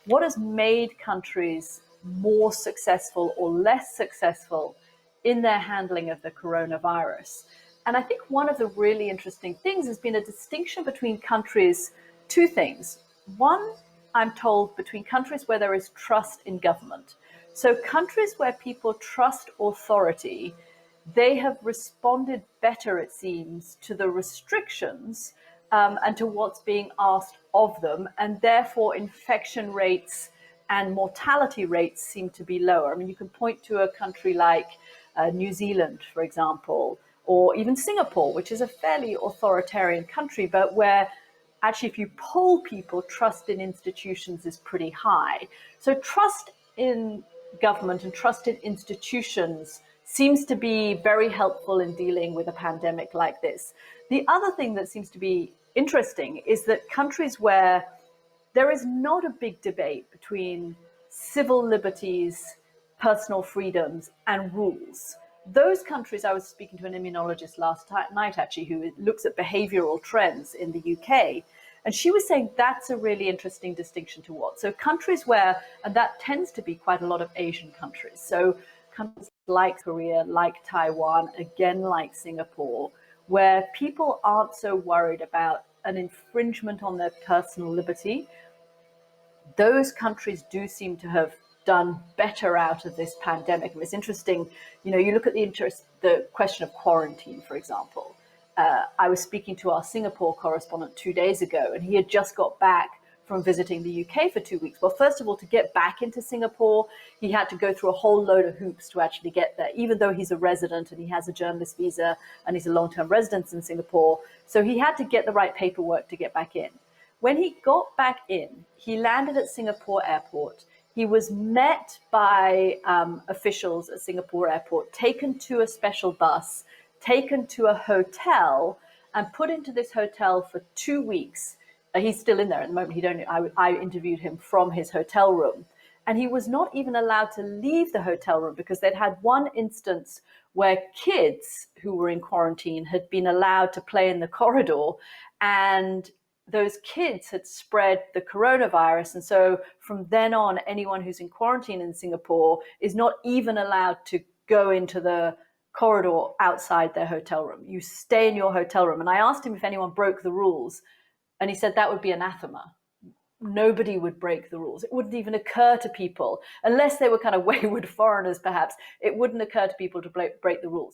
what has made countries more successful or less successful in their handling of the coronavirus. And I think one of the really interesting things has been a distinction between countries, two things. One, I'm told, between countries where there is trust in government. So countries where people trust authority, they have responded better, it seems, to the restrictions and to what's being asked of them, and therefore infection rates and mortality rates seem to be lower. I mean, you can point to a country like New Zealand, for example, or even Singapore, which is a fairly authoritarian country, but where actually, if you poll people, trust in institutions is pretty high. So trust in government and trust in institutions seems to be very helpful in dealing with a pandemic like this. The other thing that seems to be interesting is that countries where there is not a big debate between civil liberties, personal freedoms, and rules. Those countries, I was speaking to an immunologist last night, actually, who looks at behavioral trends in the UK, and she was saying that's a really interesting distinction to what. So countries where, and that tends to be quite a lot of Asian countries, so countries like Korea, like Taiwan, again, like Singapore, where people aren't so worried about an infringement on their personal liberty, those countries do seem to have done better out of this pandemic. And it's interesting, you know, you look at the question of quarantine, for example. I was speaking to our Singapore correspondent 2 days ago, and he had just got back from visiting the UK for 2 weeks. Well, first of all, to get back into Singapore, he had to go through a whole load of hoops to actually get there, even though he's a resident and he has a journalist visa and he's a long-term resident in Singapore. So he had to get the right paperwork to get back in. When he got back in, he landed at Singapore airport. He was met by officials at Singapore airport, taken to a special bus, taken to a hotel, and put into this hotel for 2 weeks. He's still in there at the moment. I interviewed him from his hotel room. And he was not even allowed to leave the hotel room because they'd had one instance where kids who were in quarantine had been allowed to play in the corridor, and those kids had spread the coronavirus. And so from then on, anyone who's in quarantine in Singapore is not even allowed to go into the corridor outside their hotel room. You stay in your hotel room. And I asked him if anyone broke the rules, and he said that would be anathema. Nobody would break the rules. It wouldn't even occur to people, unless they were kind of wayward foreigners, perhaps, it wouldn't occur to people to break the rules.